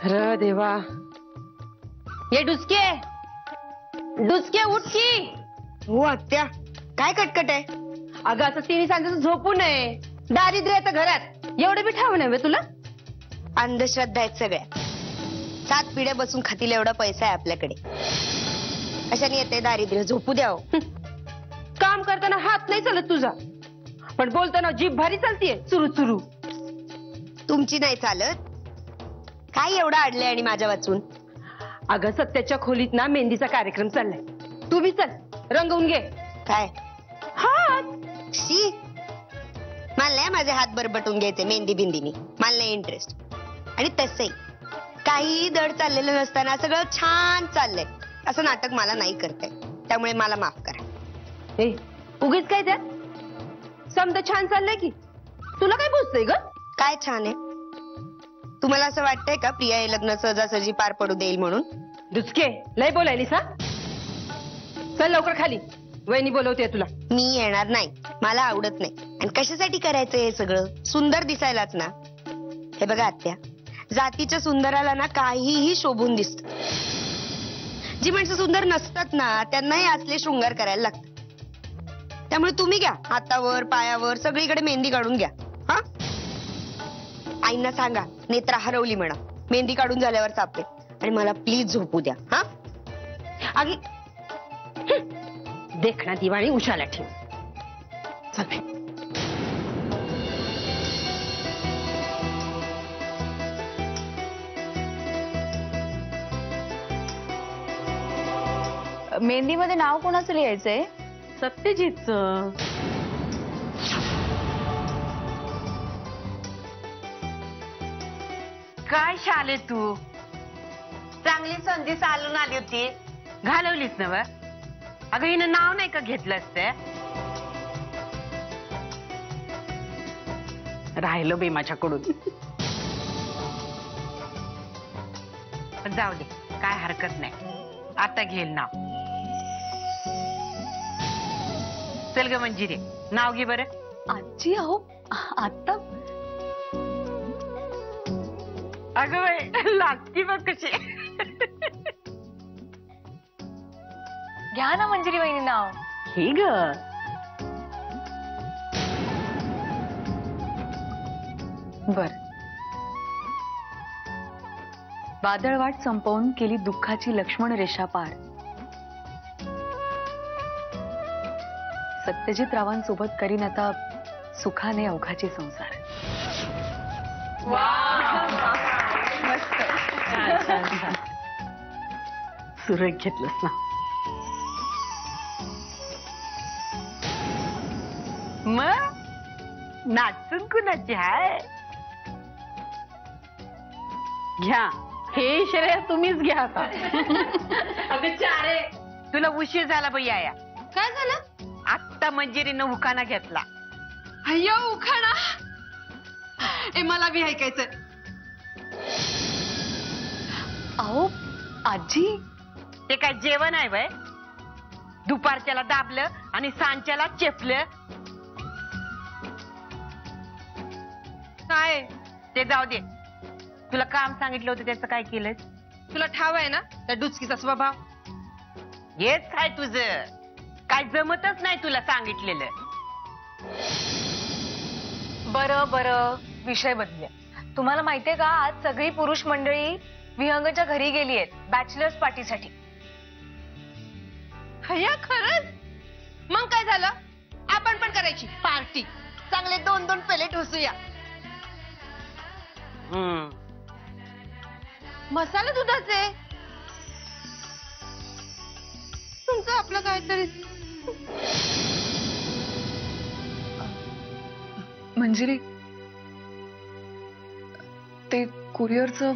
अरे देवा, ये डुसके डुसके उठ की. हो आत्या, काय कटकट आहे? अगं असं तिने सांगितलं झोपू नये, दारिद्र्य आहे तर घरात. एवढं बी ठाव नव्हे तुला. अंधश्रद्धा आहेत सगळ्या. 7 पिढ्या बसून खातील एवढा पैसा आहे आपल्याकडे. अशाने येते दारिद्र्य. झोपू द्याव. काम करताना हात नाही चालत तुझा, पण बोलताना जीभ भारी चालतीये चुरू चुरू. तुमची नाही चालत. काय एवढं अडलंय आणि माझ्या वाचून? अगं सत्याच्या खोलीत ना मेहंदीचा कार्यक्रम चाललाय. तू बी चल, रंगवून घे. काय हात शी, मला नाही माझे हात बरबटून घ्यायचे मेहंदी बिंदीनी. मला नाही इंटरेस्ट. आणि तसंही काही दड चाललेलं नसताना सगळं छान चाललंय असं नाटक मला नाही करताय. त्यामुळे मला माफ करा. ए उगीच काय त्यात? समजा छान चाललंय की तुला काय बोलतोय ग? काय छान आहे? तुम्हाला असं वाटतंय का प्रिया हे लग्न सहजासहजी पार पडू देईल म्हणून? दुसके लय बोलायलीस हा. चल लवकर खाली, वहिनी बोलवते तुला. मी येणार नाही. मला आवडत नाही. आणि कशासाठी करायचं हे सगळं? सुंदर दिसायलाच ना. हे बघा आत्या, जातीच्या सुंदराला ना काहीही शोभून दिसत. जी माणसं सुंदर नसतात ना त्यांनाही असले शृंगार करायला लागतात. त्यामुळे तुम्ही घ्या हातावर पायावर सगळीकडे मेहंदी काढून घ्या. हा, आईंना सांगा नेत्रा हरवली म्हणा. मेहंदी काढून झाल्यावर सापडे. आणि मला प्लीज झोपू द्या. हा आगी देखना दिवाळी उशाला ठेव. चल बाई. मेहंदीमध्ये नाव कोणाचं लिहायचंय? सत्यजितचं. काय शाले तू, चांगली संधी चालून आली होती, घालवलीस ना. अगं हिनं नाव नाही का घेतलं असतं? राहिलं बाई माझ्याकडून. जाऊ दे, काय हरकत नाही. आता घेईल नाव. चल ग मंजिरी, नाव घे बरं. आजी अहो आता. अगं बाई लागती बघ कशी. घ्या ना मंजिरी वहिनी नाव. हे ग बर. वादळवाट संपवून केली दुःखाची लक्ष्मण रेषा पार. सत्यजित रावांसोबत करीन आता सुखाने अवघाचे संसार. सुरेख घेतलंस ना. मग नाचून कुणाची आहे? घ्या, हे श्रेय तुम्हीच घ्या आता. अगं चारे, तुला उशीर झाला बाई. आया काय झालं? आत्ता मंजिरीनं उखाणा घेतला. अय्यो उखाणा. ए मला बी ऐकायचं. अहो आजी, ते काय जेवण आहे वय? दुपारच्याला दाबलं आणि सांच्याला चेपलं. काय ते जाऊ दे. तुला काम सांगितलं होतं त्याचं काय केलंय? तुला ठाव आहे ना त्या डुचकीचा स्वभाव. हेच काय तुझं? काय जमतच नाही तुला सांगितलेलं. बरं बरं, विषय बदलूया. तुम्हाला माहितीये का आज सगळी पुरुष मंडळी विहंगच्या घरी गेली आहेत बॅचलर्स पार्टीसाठी. हया खरंच? मग काय झालं? आपण पण करायची पार्टी. चांगले 2-2 प्लेट उसूया. मसाला दुधाचे तुमचं आपलं काहीतरी. मंजिरी, ते कुरिअरचं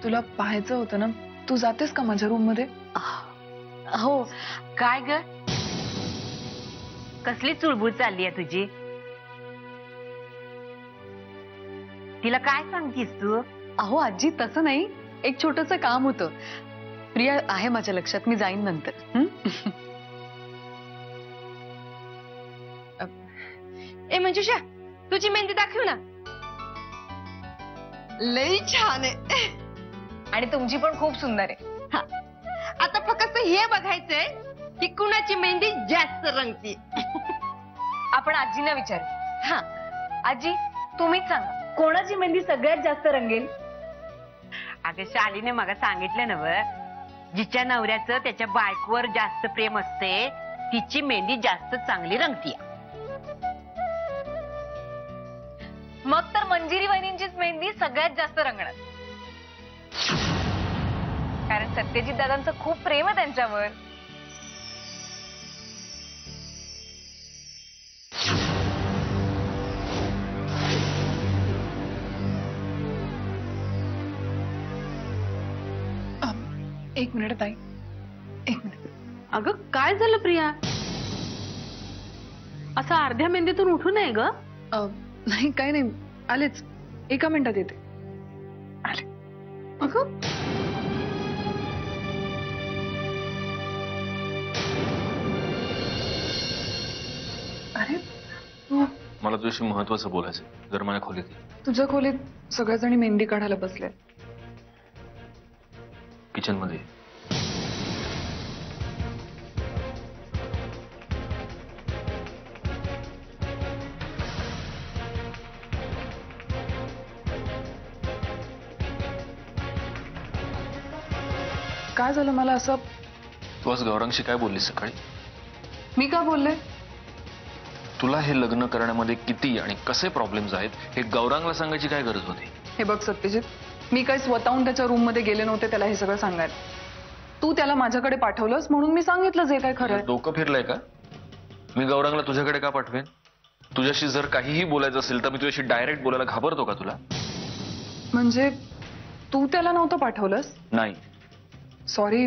तुला पाहायचं होतं ना. तू जातेस का माझ्या रूम मध्ये? हो. काय ग, कसली चुळबुळ चालली आहे तुझी? तिला काय सांगतीस तू? अहो आजी तसं नाही, एक छोटंसं काम होतं. प्रिया आहे माझ्या लक्षात, मी जाईन नंतर. ए मंजुषा, तुझी मेहंदी दाखव ना. लई छान आहे. आणि तुमची पण खूप सुंदर आहे. हा. आता फक्त हे बघायचंय की कुणाची मेहंदी जास्त रंगती. आपण आजींना विचारू. हा. आजी, तुम्हीच सांगा, कोणाची मेहंदी सगळ्यात जास्त रंगेल? अगं शालीने मग सांगितलं ना व, जिच्या नवऱ्याचं त्याच्या बायकोवर जास्त प्रेम असते तिची मेहंदी जास्त चांगली रंगती. मग तर मंजिरी वहिनींचीच मेहंदी सगळ्यात जास्त रंगणार, कारण सत्यजित दादांचं खूप प्रेम आहे त्यांच्यावर. एक मिनिट ताई, एक मिनिट. अगं काय झालं प्रिया? असं अर्ध्या मेहंदीतून उठू नये ग. नाही काही नाही, आलेच, एका मिनिटात येते. आले. अगं अरे तू मला तुझ्याशी महत्वाचं बोलायचं, जर माझ्या खोलीत ये. तुझ्या खोलीत सगळ्याजणी मेहंदी काढायला बसले. किचन मध्ये. काय झालं मला असं? तू आज गौरांगशी काय बोललीस सकाळी? मी काय बोलले? तुला हे लग्न करण्यामध्ये किती आणि कसे प्रॉब्लेम्स आहेत हे गौरांगला सांगायची काय गरज होती? हे बघ सत्यजित, मी काही स्वतःहून त्याच्या रूम मध्ये गेले नव्हते त्याला हे सगळं सांगायला. तू त्याला माझ्याकडे पाठवलंस म्हणून मी सांगितलं जे काय खरं आहे. डोकं फिरलंय का? मी गौरांगला तुझ्याकडे का पाठवेन? तुझ्याशी जर काहीही बोलायचं असेल तर मी तुझ्याशी डायरेक्ट बोलायला घाबरतो का तुला? म्हणजे तू त्याला नव्हतं पाठवलंस? नाही. सॉरी,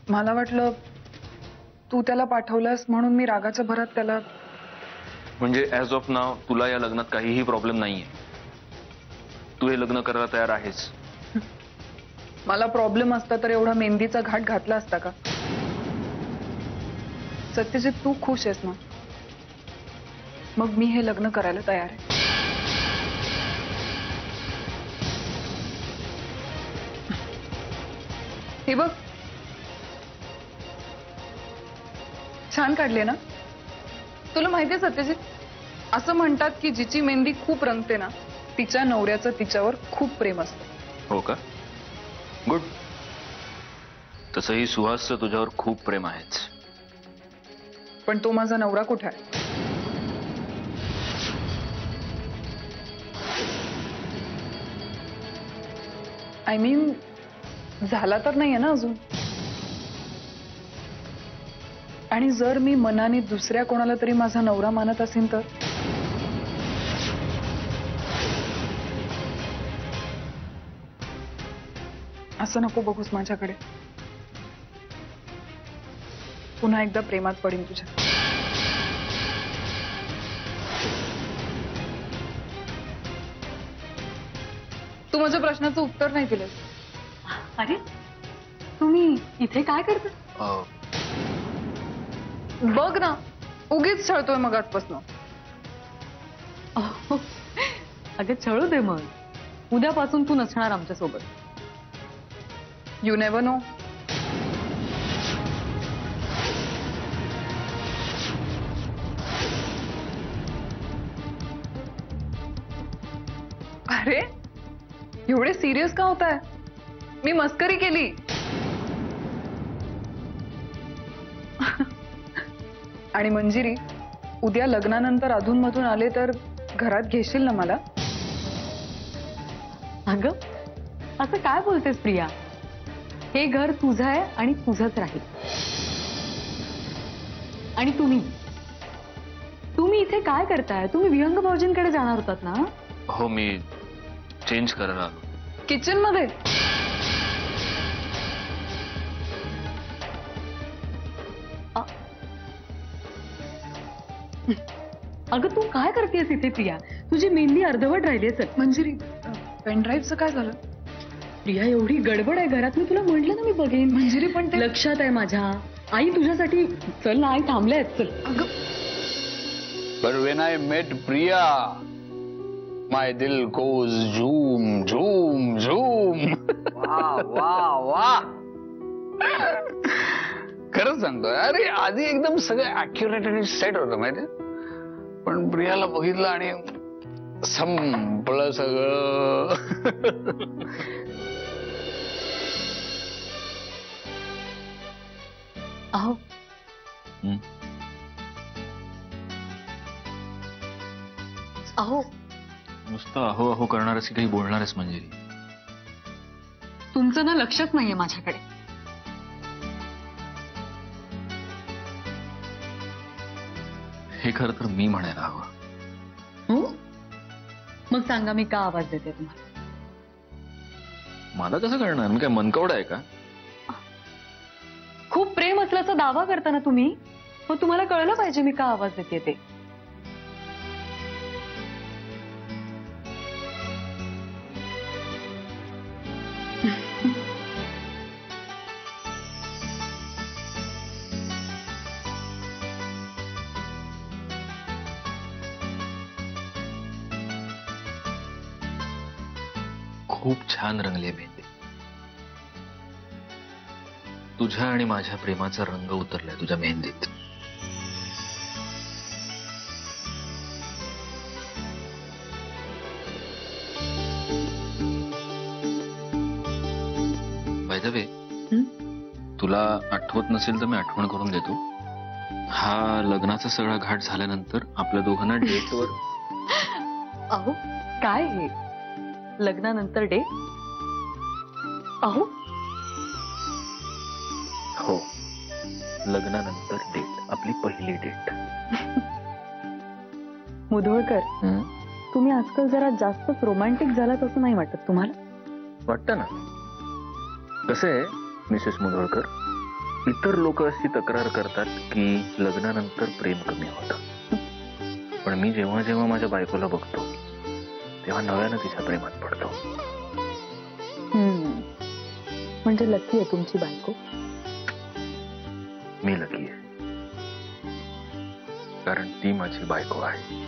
मला वाटलं तू त्याला पाठवलंस म्हणून मी रागाच्या भरात त्याला. म्हणजे ऍज ऑफ नाव तुला या लग्नात काहीही प्रॉब्लेम नाहीये, तू हे लग्न करायला तयार आहेस? मला प्रॉब्लेम असता तर एवढा मेहंदीचा घाट घातला असता का? सत्यजित, तू खुश आहेस ना? मग मी हे लग्न करायला तयार आहे. हे बघ, छान काढले ना? तुला माहितीये सत्यजित, असं म्हणतात की जिची मेहंदी खूप रंगते ना तिच्या नवऱ्याचं तिच्यावर खूप प्रेम असतं. हो का? गुड. तसंही सुहासचं तुझ्यावर खूप प्रेम आहेच. पण तो माझा नवरा कुठे आहे? आय मीन, झाला तर नाहीये ना अजून. आणि जर मी मनाने दुसऱ्या कोणाला तरी माझा नवरा मानत असेल तर? असं नको बघूस माझ्याकडे. पुन्हा एकदा प्रेमात पडीन तुझ्या. तू माझ्या प्रश्नाचं उत्तर नाही दिलंस. अरे तुम्ही इथे काय करता? बघ ना, उगीच छळतोय मग आजपासून. अगं छळू दे मग, उद्यापासून तू नसणार आमच्या सोबत. You never know. अरे एवढे सिरियस का होताय? मी मस्करी केली. आणि मंजिरी, उद्या लग्नानंतर अधूनमधून आले तर घरात घेशील ना मला? अगं असं काय बोलतेस प्रिया? हे घर तुझं आहे आणि तुझंच राहील. आणि तुम्ही इथे काय करताय? तुम्ही विहंग भाऊजींकडे जाणार होतात ना? हो, मी चेंज करायला आलो. किचन मध्ये? अगं तू काय करतेस इथे प्रिया? तुझी मेहंदी अर्धवट राहिली आहे. मंजिरी, पेनड्राईव्हचं काय झालं? प्रिया एवढी गडबड आहे घरात, मी तुला म्हटलं ना मी बघेन. मंजिरी पण ते लक्षात आहे माझ्या. आई तुझ्यासाठी. चल ना आई, थांबल्यात. चल. अगं But when I met Priya, माय दिल गोज झूम झूम झूम. वा वा वा. खरंच सांगतोय, अरे आधी एकदम सगळं अॅक्युरेट आणि सेट होतं माहितीये, पण प्रियाला बघितलं आणि संपलं सगळं. अहो अहो नुसतं अहो अहो करणारच की काही बोलणारच मंजिरी? तुमचं ना लक्षच नाहीये माझ्याकडे. हे खरं तर मी म्हणायला हवं. हो मग सांगा मी का आवाज देते तुम्हाला? मला कसं कळणार? मी काय मनकवडा आहे का? खूप प्रेम असल्याचा दावा करताना तुम्ही, मग तुम्हाला कळलं पाहिजे मी का आवाज देते ते. खूप छान रंगली मेहंदी. तुझ्या आणि माझ्या प्रेमाचा रंग उतरलाय तुझ्या मेहंदीत. बाय द वे, तुला आठवत नसेल तर मी आठवण करून देतो. हा लग्नाचा सगळा घाट झाल्यानंतर आपल्या दोघांना डेटवर. अहो काय हे लग्नानंतर डे? अहो हो, लग्नानंतर डेट, आपली पहिली डेट. मुधोळकर, तुम्ही आजकाल जरा जास्तच रोमॅन्टिक झालात असं नाही वाटत तुम्हाला? वाटतं ना. कसं आहे मिसेस मुधोळकर, इतर लोक अशी तक्रार करतात की लग्नानंतर प्रेम कमी होतं, पण मी जेव्हा जेव्हा माझ्या बायकोला बघतो तेव्हा नव्यानं तिच्या प्रेमात पडतो. म्हणजे लकी आहे तुमची बायको. मी लकी आहे कारण ती माझी बायको आहे.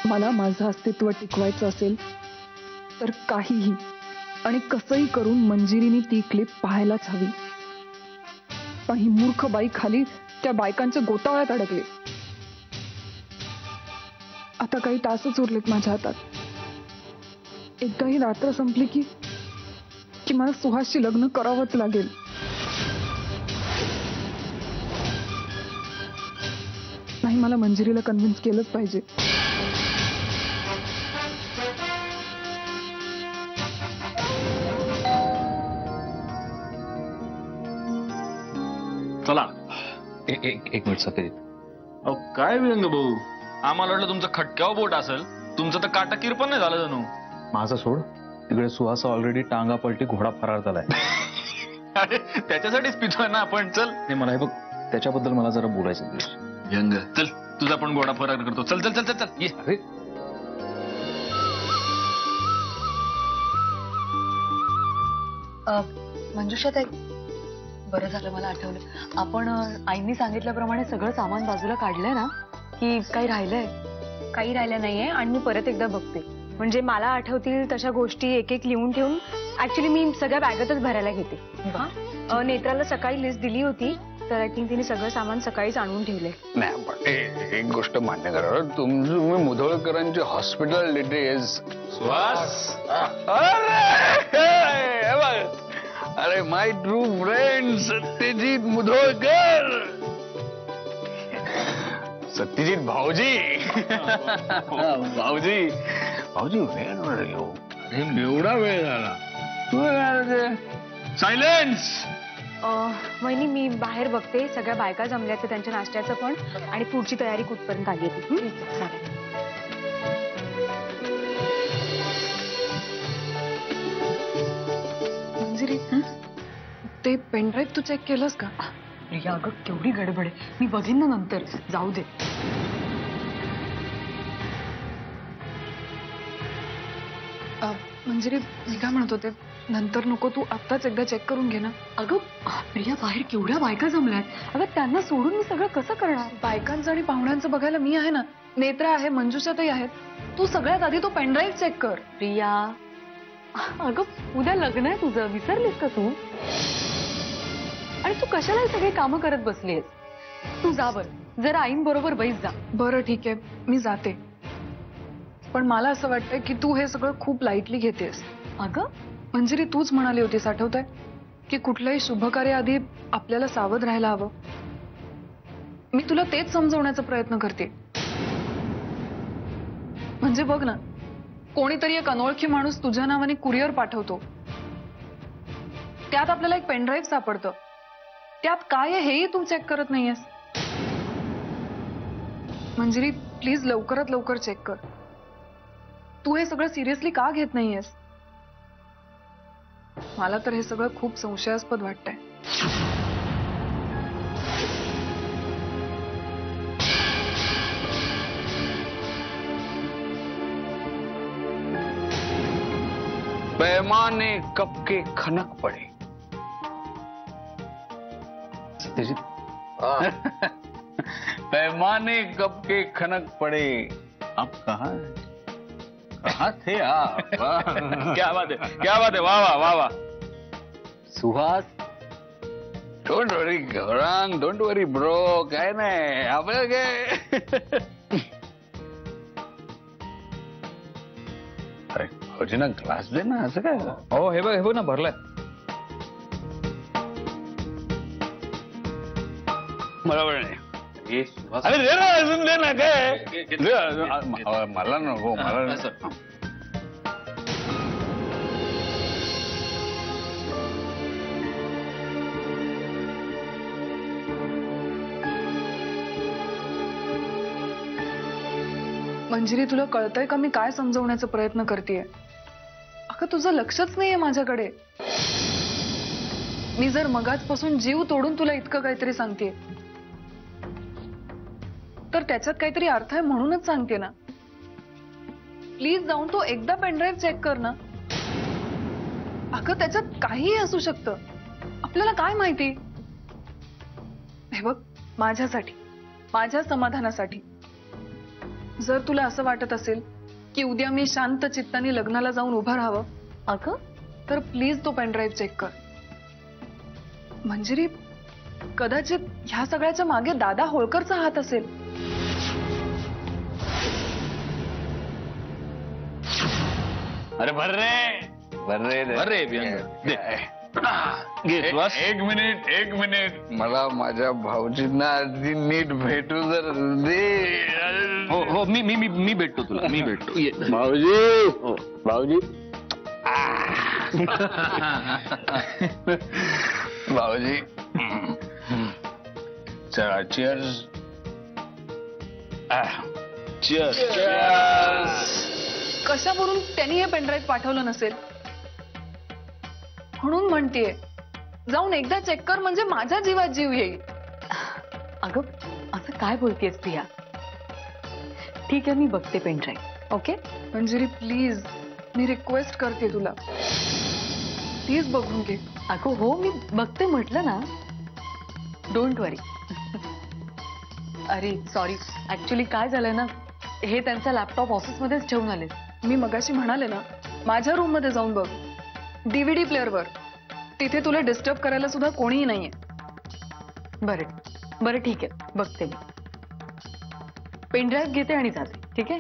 मला माझं अस्तित्व टिकवायचं असेल तर काहीही आणि कसंही करून मंजिरीने ती क्लिप पाहायलाच हवी. पण ही मूर्ख बाई खाली त्या बायकांच्या गोतावळ्यात अडकली. आता काही तासच उरलेत माझ्या हातात. एकदा ही रात्र संपली की मला सुहासशी लग्न करावंच लागेल. नाही, मला मंजिरीला कन्व्हिन्स केलंच पाहिजे. चला. एक मिनिट सफेद. अहो काय विरंग भाऊ, आम्हाला वाटलं तुमचं खटक्यावर बोट असेल. तुमचं तर काटा किरपण नाही झालं जणू. माझा सोड, तिकडे सुहास ऑलरेडी टांगा पलटी घोडा फरार झालाय. अरे त्याच्यासाठीच पितोय ना आपण. चल. नाही, मला हे बघ, त्याच्याबद्दल मला जरा बोलायचं. व्यंग, चल तुझा पण घोडा फरार करतो. चल चल चल चल चल ये. अरे मंजुषाताई, बरं झालं मला आठवलं. आपण आईंनी सांगितल्याप्रमाणे सगळं सामान बाजूला काढलंय ना, की काही राहिलंय? काही राहिलं नाहीये आणि मी परत एकदा बघते. म्हणजे मला आठवतील तशा गोष्टी एक एक लिहून ठेवून ऍक्च्युली मी सगळ्या बॅगेतच भरायला घेते. नेत्राला सकाळी लिस्ट दिली होती, तर आय थिंक तिने सगळं सामान सकाळीच आणून ठेवलंय. नाही, पण एक गोष्ट मान्य करा, तुम्ही मुधोळकरांची हॉस्पिटल डिटेल्स. सुहास, अरे my true friend Satyajit Mudholkar. Satyajit भाऊजी. भाऊजी भाऊजी वेळ येऊ. एवढा वेळ झाला. सायलेन्स. वहिनी, मी बाहेर बघते. सगळ्या बायका जमल्याचं त्यांच्या नाश्त्याचं पण, आणि पुढची तयारी कुठपर्यंत आली होती. चालेल. मंजिरी, ते पेनड्राईव्ह तू चेक केलंस का? प्रिया, अगं केवढी गडबड आहे. मी बघीन ना नंतर. जाऊ दे. मंजिरी मी काय म्हणत होते, नंतर नको, तू आत्ताच एकदा चेक करून घे ना. अगं प्रिया, बाहेर केवढ्या बायका जमल्यात. अगं त्यांना सोडून मी सगळं कसं करणार? बायकांचं आणि पाहुण्यांचं बघायला मी आहे ना, नेत्रा आहे, मंजुषाताई आहेत. तू सगळ्यात आधी तो पेनड्राईव्ह चेक कर. प्रिया अगं उद्या लग्न आहे तुझं, विसरलीस का तू? आणि तू कशाला हे सगळे कामं करत बसलीस? तू जा बरं, जरा आईंबरोबर बैस जा. बरं ठीक आहे, मी जाते. पण मला असं वाटतंय की तू हे सगळं खूप लाईटली घेतेस. अगं मंजिरी, तूच म्हणाली होतीस, आठवतंय, की कुठल्याही शुभकार्याआधी आपल्याला सावध राहायला हवं. मी तुला तेच समजवण्याचा प्रयत्न करते. म्हणजे बघ ना, कोणीतरी एक अनोळखी माणूस तुझ्या नावाने कुरिअर पाठवतो, त्यात आपल्याला एक पेनड्राईव्ह सापडतं, त्यात काय आहे हेही तू चेक करत नाहीयेस. मंजिरी प्लीज लवकरात लवकर चेक कर. तू हे सगळं सिरियसली का घेत नाहीयेस? मला तर हे सगळं खूप संशयास्पद वाटतंय. पैमाने कब के खनक पड़े. पैमाने कब के खनक पड़े. आप कहाँ थे आप? क्या बात है, वाह वाह वाह वाह. Suhas, don't worry Gaurang, don't worry bro, काय नाही आपलं काय. अरे भाऊजींना ग्लास दे ना, असं काय. हो हे बघ ना, भरलाय. बरोबर नाही. हे सुहास, अरे दे ना, अजून दे ना, काय दे अजून. मला नको, मला मंजिरी, तुला कळतंय का मी काय समजवण्याचा प्रयत्न करतेय? अगं तुझं लक्षच नाहीये माझ्याकडे. मी जर मगाचपासून जीव तोडून तुला इतकं काहीतरी सांगतेय, तर त्याच्यात काहीतरी अर्थ आहे म्हणूनच सांगते ना. प्लीज जाऊन तो एकदा पेनड्राईव्ह चेक कर ना. अगं त्याच्यात काहीही असू शकतं, आपल्याला काय माहिती. हे बघ, माझ्यासाठी, माझ्या समाधानासाठी, जर तुला असं वाटत असेल की उद्या मी शांत चित्ताने लग्नाला जाऊन उभं राहावं, अगं तर प्लीज तो पेनड्राईव्ह चेक कर. मंजिरी, कदाचित ह्या सगळ्याच्या मागे दादा होळकरचा हात असेल. अरे भर रे, दे. एक मिनिट, मला माझ्या भाऊजींना आधी नीट भेटू जर दे. हो मी भेटतो तुला, मी भेटतो. भाऊजी भाऊजी चला, चिअर्स. कशावरून त्यांनी हे पेनड्राईव्ह पाठवलं नसेल, म्हणून म्हणतेय जाऊन एकदा चेक कर, म्हणजे माझ्या जीवात जीव येईल. अगं असं काय बोलतेस प्रिया? ठीक आहे, मी बघते pen drive. Okay Manjiri please, me request करते तुला, प्लीज बघून घे. अगं हो, मी बघते म्हटलं ना. डोंट वरी. अरे सॉरी, ऍक्च्युली काय झालंय ना, हे त्यांचा लॅपटॉप ऑफिसमध्येच ठेवून आले. मी मगाशी म्हणाले ना, माझ्या रूम मध्ये जाऊन बघ, DVD प्लेअरवर. तिथे तुला डिस्टर्ब करायला सुद्धा कोणीही नाहीये. बरं ठीक आहे, बघते मी. पेनड्राईव्ह घेते आणि जाते. ठीक आहे.